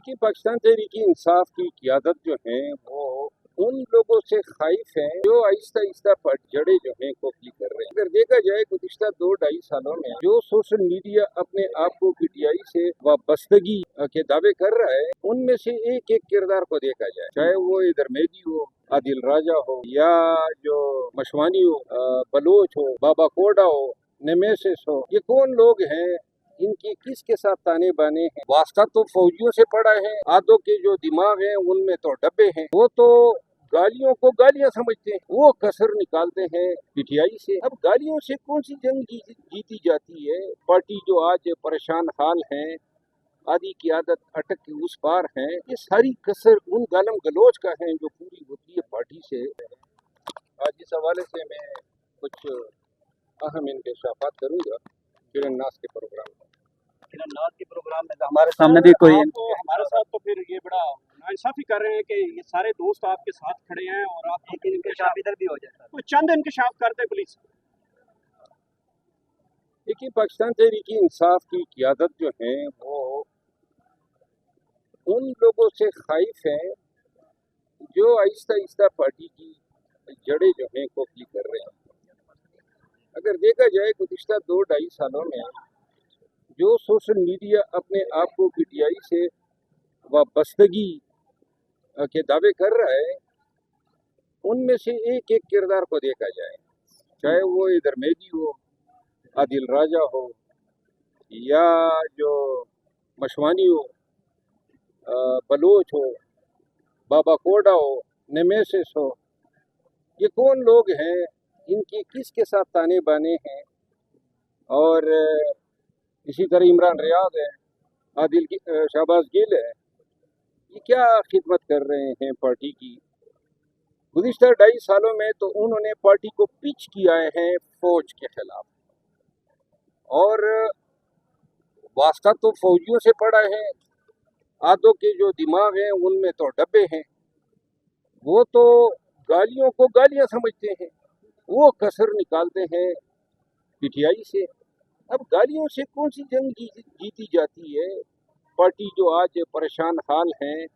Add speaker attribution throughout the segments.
Speaker 1: देखिए, पाकिस्तान तहरीक इंसाफ की क़यादत जो है वो उन लोगों से खाइफ है जो आहिस्ता आहिस्ता पटजड़े जो हैं खोखली कर रहे हैं। अगर देखा जाए गुज़िश्ता 2-2.5 सालों में जो सोशल मीडिया अपने आप को पीटीआई से वाबस्तगी के दावे कर रहा है, उनमें से एक एक किरदार को देखा जाए, चाहे वो इधर मेहदी हो, आदिल राजा हो, या जो मशवानी हो, बलोच हो, बाबा कोडा हो, नेमेसिस हो, ये कौन लोग हैं? इनकी किसके साथ ताने बाने हैं? वास्ता तो फौजियों से पड़ा है, आधों के जो दिमाग हैं उनमें तो डब्बे हैं। वो तो गालियों को गालियां समझते हैं, वो कसर निकालते हैं पीटीआई से। अब गालियों से कौन सी जंग जीती जाती है? पार्टी जो आज परेशान हाल है, आदि की आदत अटक के उस पार है, ये सारी कसर उन गालम गलोच का है जो पूरी होती है पार्टी से। आज इस हवाले से मैं कुछ अहम इंकशाफात करूंगा किरण नाज के प्रोग्राम में।
Speaker 2: नाज के प्रोग्राम में हमारे सामने भी कोई
Speaker 3: हमारे साथ तो फिर ये बड़ा नाइंसाफी कर रहे हैं कि ये सारे दोस्त आपके साथ खड़े हैं और आप
Speaker 2: एक इंकशाफ इधर भी हो जाता है।
Speaker 3: तो चंद इंकशाफ करते पुलिस।
Speaker 1: देखिए, पाकिस्तान तहरीक इंसाफ की क़यादत जो है वो उन लोगों से खाइफ है जो आहिस्ता आहिस्ता पार्टी की जड़ें जो हैं खोखली कर रहे हैं। अगर देखा जाए गुज़िश्ता 2-2.5 सालों में जो सोशल मीडिया अपने आप को पीटीआई से वाबस्तगी के दावे कर रहा है, उनमें से एक एक किरदार को देखा जाए, चाहे वो इधर मेहदी हो, आदिल राजा हो, या जो मशवानी हो, बलोच हो, बाबा कोडा हो, नेमेसिस हो, ये कौन लोग हैं? इनकी किसके साथ ताने बाने हैं? और इसी तरह इमरान रियाज है, आदिल शहबाज गिल है, ये क्या खिदमत कर रहे हैं पार्टी की? गुज़िश्ता 2.5 सालों में तो उन्होंने पार्टी को पिच किया है फौज के खिलाफ, और वास्ता तो फौजियों से पड़ा है, आधों के जो दिमाग हैं उनमें तो डब्बे हैं। वो तो गालियों को गालियां समझते हैं, वो कसर निकालते हैं पीटीआई से। अब गालियों से कौन सी जंग जीती जाती है? पार्टी जो आज परेशान हाल है,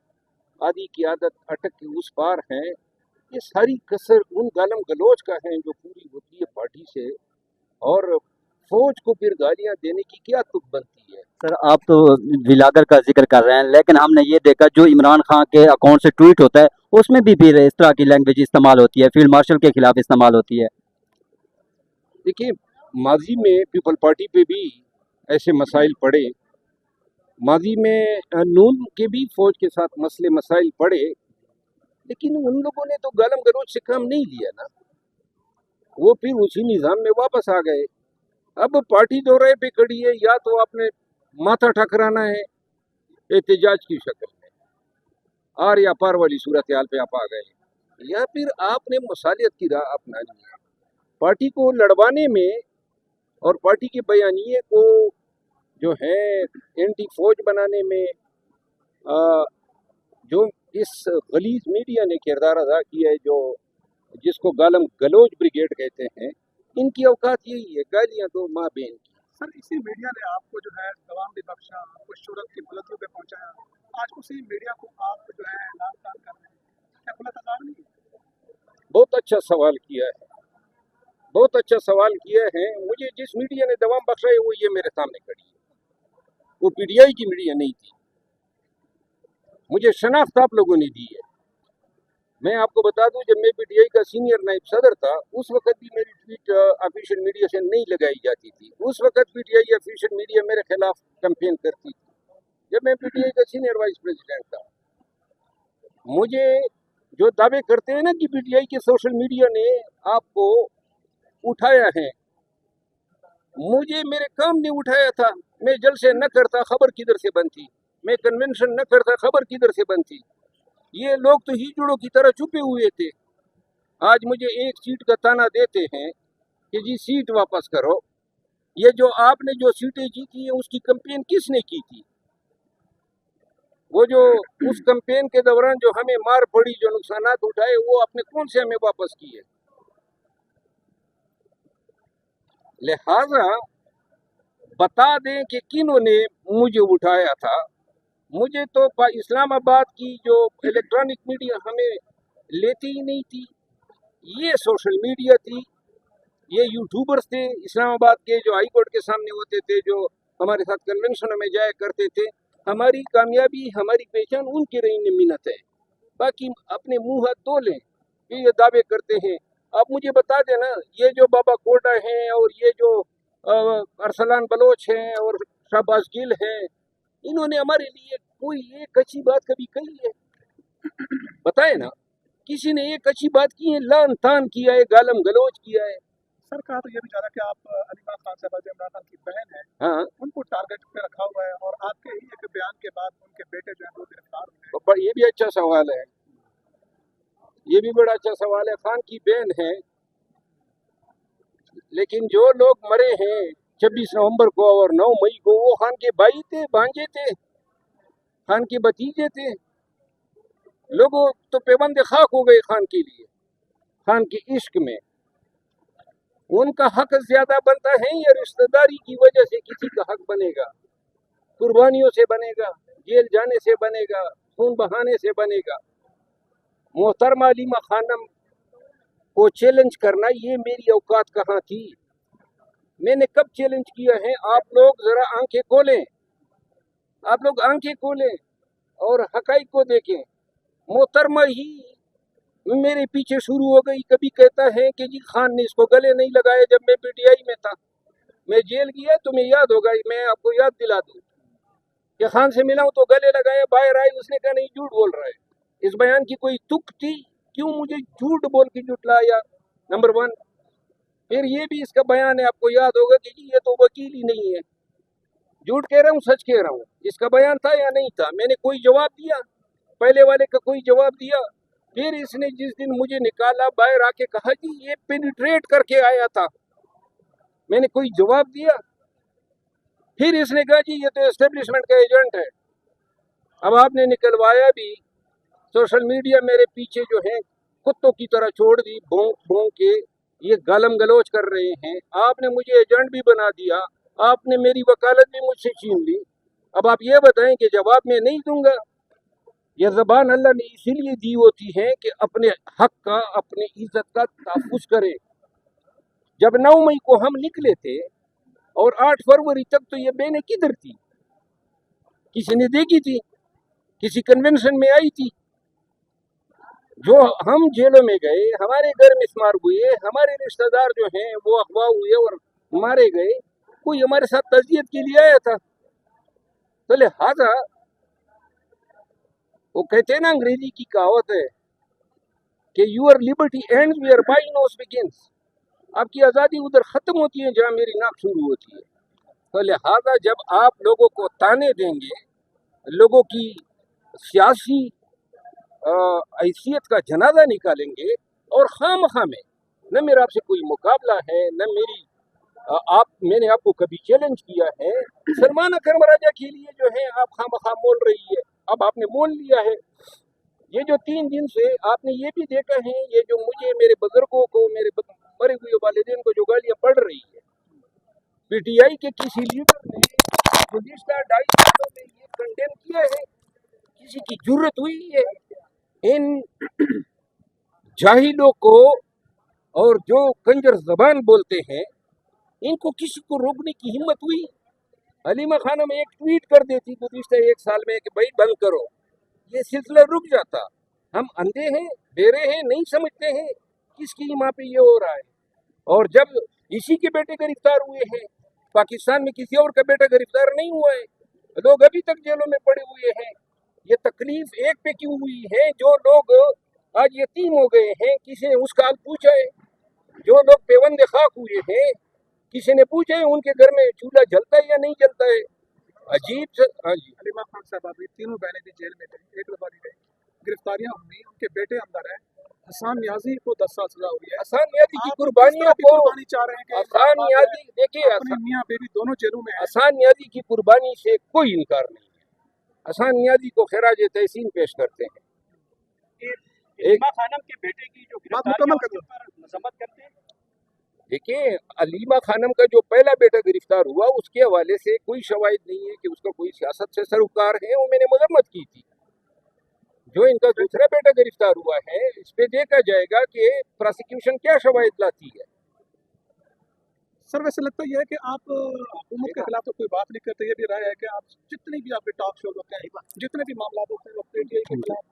Speaker 1: आदि की आदत अटक के उस पार है, ये सारी कसर उन गालम गलोच का है जो पूरी होती है पार्टी से। और फौज को फिर गालियां देने की क्या तुक बनती है?
Speaker 2: सर, आप तो विलागर का जिक्र कर रहे हैं, लेकिन हमने ये देखा जो इमरान खान के अकाउंट से ट्वीट होता है उसमें भी फिर इस तरह की लैंग्वेज इस्तेमाल होती है, फील्ड मार्शल के खिलाफ इस्तेमाल होती है।
Speaker 1: देखिए, माजी में पीपल पार्टी पे भी ऐसे मसाइल पड़े, माजी में नून के भी फौज के साथ मसले मसाइल पड़े, लेकिन उन लोगों ने तो गालम गलोच से काम नहीं लिया ना, वो फिर उसी निज़ाम में वापस आ गए। अब पार्टी दौरे पे खड़ी है, या तो आपने माथा ठकराना है एहतजाज की शक्ल में, आर या पार वाली सूरत हाल पे आप आ गए, या फिर आपने मसालियत की राह अपनानी है। पार्टी को लड़वाने में और पार्टी के बयानिए को जो है एंटी फौज बनाने में जो इस गलीज मीडिया ने किरदार अदा किया है, जो जिसको गालम गलोच ब्रिगेड कहते हैं, इनकी औकात यही है, गालियां दो माँ बहन की।
Speaker 3: सर, इसी मीडिया ने आपको जो है दवाम भी बख्शा, आपको शोहरत की बुलंदियों पे पहुंचाया, आज उसी मीडिया को आप जो है लाल ताल कर रहे हैं, क्या खुला तजाब नहीं?
Speaker 1: बहुत अच्छा सवाल किया है, बहुत अच्छा सवाल किया है। मुझे जिस मीडिया ने दवाम बख्शा है वो ये मेरे सामने खड़ी है, वो पीटीआई की मीडिया नहीं थी, मुझे शनाख्त आप लोगों ने दी है। मैं आपको बता दूं, जब मैं पीटीआई का सीनियर नायब सदर था, उस वक्त भी मेरी ट्वीट ऑफिशियल मीडिया से नहीं लगाई जाती थी। उस वक्त पीटीआई ऑफिशियल मीडिया मेरे खिलाफ कैंपेन करती थी, जब मैं पीटीआई का सीनियर वाइस प्रेसिडेंट था। मुझे जो दावे करते हैं ना कि पीटीआई के सोशल मीडिया ने आपको उठाया है, मुझे मेरे काम ने उठाया था। मैं जलसे न करता, खबर किधर से बनती, मैं कन्वेंशन न करता, खबर किधर से बनती। ये लोग तो हिजड़ों की तरह छुपे हुए थे, आज मुझे एक सीट का ताना देते हैं कि जी सीट वापस करो। ये जो आपने जो सीटें जीती है उसकी कैंपेन किसने की थी? वो जो उस कैंपेन के दौरान जो हमें मार पड़ी, जो नुकसानात उठाए, वो आपने कौन से हमें वापस किए? लिहाजा बता दें कि किन्होंने मुझे उठाया था, मुझे तो इस्लामाबाद की जो इलेक्ट्रॉनिक मीडिया हमें लेती ही नहीं थी, ये सोशल मीडिया थी, ये यूट्यूबर्स थे इस्लामाबाद के जो हाई कोर्ट के सामने होते थे, जो हमारे साथ कन्वेंशनों में जाया करते थे। हमारी कामयाबी, हमारी पहचान उनकी रही मिन्नत है। बाकी अपने मुंह हाथ धो लें, ये दावे करते हैं। आप मुझे बता देना, ये जो बाबा कोटा हैं और ये जो अरसलान बलोच हैं और शाहबाज गिल हैं, इन्होंने हमारे लिए कोई एक अच्छी बात कभी कही है? बताए ना, किसी ने एक अच्छी बात की है? लान तान किया है, गालम गलोच किया है।
Speaker 3: सर कहा तो ये भी जा रहा है कि आप अलीमा खान साहबा जो इमरान खान की बहन है
Speaker 1: हाँ,
Speaker 3: उनको टारगेट पे रखा हुआ है और आपके ही एक बयान के बाद उनके बेटे जो है वो गिरफ्तार हुए हैं।
Speaker 1: तो ये भी अच्छा सवाल है, ये भी बड़ा अच्छा सवाल है। खान की बहन है, लेकिन जो लोग मरे हैं 26 नवंबर को और 9 मई को, वो खान के भाई थे, भांजे थे, खान के भतीजे थे। लोगों तो पैबंद खाक हो गए खान के लिए, खान के इश्क में। उनका हक ज्यादा बनता है या रिश्तेदारी की वजह से किसी का हक बनेगा? कुर्बानियों से बनेगा, जेल जाने से बनेगा, खून बहाने से बनेगा? मोहतरमा अलीमा खानम को चैलेंज करना, ये मेरी औकात कहाँ थी? मैंने कब चैलेंज किया है? आप लोग जरा आंखें खोलें, आप लोग आंखें खोलें और हकाइक को देखें। मोहतरमा ही मेरे पीछे शुरू हो गई। कभी कहता है कि जी खान ने इसको गले नहीं लगाया जब मैं पीटीआई में था। मैं जेल गया, तुम्हें याद होगा, मैं आपको याद दिला दूं कि खान से मिला हूं तो गले लगाया, बाहर आए, उसने कहा नहीं झूठ बोल रहा है। इस बयान की कोई तुक थी? क्यों मुझे झूठ बोल के जुटलाया? नंबर 1। फिर ये भी इसका बयान है, आपको याद होगा कि जी ये तो वकील ही नहीं है। झूठ कह रहा हूँ, सच कह रहा हूँ? इसका बयान था या नहीं था? मैंने कोई जवाब दिया? पहले वाले का कोई जवाब दिया? फिर इसने जिस दिन मुझे निकाला, बाहर आके कहा जी ये पेनिट्रेट करके आया था, मैंने कोई जवाब दिया? फिर इसने कहा जी ये तो एस्टेब्लिशमेंट का एजेंट है। अब आपने निकलवाया भी, सोशल मीडिया मेरे पीछे जो है कुत्तों की तरह छोड़ दी, भोंक भोंक के ये गालम गलोच कर रहे हैं। आपने मुझे एजेंट भी बना दिया, आपने मेरी वकालत भी मुझसे छीन ली। अब आप ये बताएं कि जवाब मैं नहीं दूंगा? ये ज़बान अल्लाह ने इसीलिए दी होती है कि अपने हक का, अपनी इज्जत का तहफ़्फ़ुज़ करे। जब 9 मई को हम निकले थे और 8 फरवरी तक तो ये बहनें किधर थी? किसी ने देखी थी? किसी कन्वेंशन में आई थी? जो हम जेलों में गए, हमारे घर मिस्मार हुए, हमारे रिश्तेदार जो हैं वो अगवा हुए और मारे गए, कोई हमारे साथ तज़ियत के लिए आया था? तो लिहाजा वो कहते हैं ना, अंग्रेजी की कहावत है कि your liberty ends where my nose begins. आपकी आज़ादी उधर ख़त्म होती है जहाँ मेरी नाक शुरू होती है। तो लिहाजा जब आप लोगों को ताने देंगे, लोगों की सियासी हैसियत का जनाजा निकालेंगे और खामखा में, न मेरा आपसे कोई मुकाबला है, न मेरी मैंने आपको कभी चैलेंज किया है। सलमान अकरम राजा के लिए जो है आप खामखा मोल रही है, अब आपने मोल लिया है। ये जो 3 दिन से आपने ये भी देखा है, ये जो मुझे, मेरे बुजुर्गों को, मेरे मरे हुए वालिदैन को जो गालियां पड़ रही है, पीटीआई के किसी लीडर ने गुज़िश्ता 2.5 सालों में ये कंडेम किया है? किसी की जुर्रत हुई है? इन जाहिलों को और जो कंजर जबान बोलते हैं, इनको किसी को रोकने की हिम्मत हुई? हलीमा खानम एक ट्वीट कर देती गुज़िश्ता 1 साल में कि भाई बंद करो, ये सिलसिला रुक जाता। हम अंधे हैं, बेरे हैं, नहीं समझते हैं किसकी माँ पे ये हो रहा है? और जब इसी के बेटे गिरफ्तार हुए हैं, पाकिस्तान में किसी और का बेटा गिरफ्तार नहीं हुआ है, लोग अभी तक जेलों में पड़े हुए हैं। ये तकलीफ एक पे क्यों हुई है? जो लोग आज यतीम हो गए हैं, किसी ने उसका हाल पूछा है? जो लोग पेवंदे खाक हुए हैं, किसी ने पूछा है उनके घर में चूल्हा जलता है या नहीं जलता है? अजीब। हाँ जी,
Speaker 3: अलीमा खान साहब अभी तीनों बहनें भी जेल में गई, एक दफा गई, गिरफ्तारियां हुई, उनके बेटे अंदर है। हसन नियाजी को 10 साल सजा हुई है।
Speaker 1: हसन नियाजी की
Speaker 3: आप
Speaker 1: कुर्बानियों
Speaker 3: किस तरह की
Speaker 1: को,
Speaker 3: कुर्बानी चाह रहे हैं कि
Speaker 1: हसन नियाजी, देखिए
Speaker 3: अपने मियाँ बेबी दोनों जेलों में है।
Speaker 1: हसन नियाजी की कुर्बानी से कोई इनकार नहीं है। हसन नियाजी को खिराज तहसीन पेश करते हैं।
Speaker 4: इल्मा खानम के बेटे की जो
Speaker 3: बात
Speaker 4: गिरफ्तारी
Speaker 3: मुकम्मल
Speaker 4: है, उसके ऊपर मजम्मत करते हैं।
Speaker 1: देखिए, अलीमा खानम का जो पहला बेटा गिरफ्तार हुआ उसके हवाले से कोई शवाहिद नहीं है कि उसका कोई सियासत से सरोकार है, और मैंने मजम्मत की थी। जो इनका दूसरा बेटा गिरफ्तार हुआ है, इस पे देखा जाएगा कि प्रोसिक्यूशन क्या शवाहिद लाती है।
Speaker 3: सर वैसे लगता यह है कि आप हुकूमत के खिलाफ तो कोई बात नहीं करते, ये भी राय है कि आप जितने भी आपके टॉक शोज होते हैं, जितने भी मामला होते हैं वो पीटीआई के खिलाफ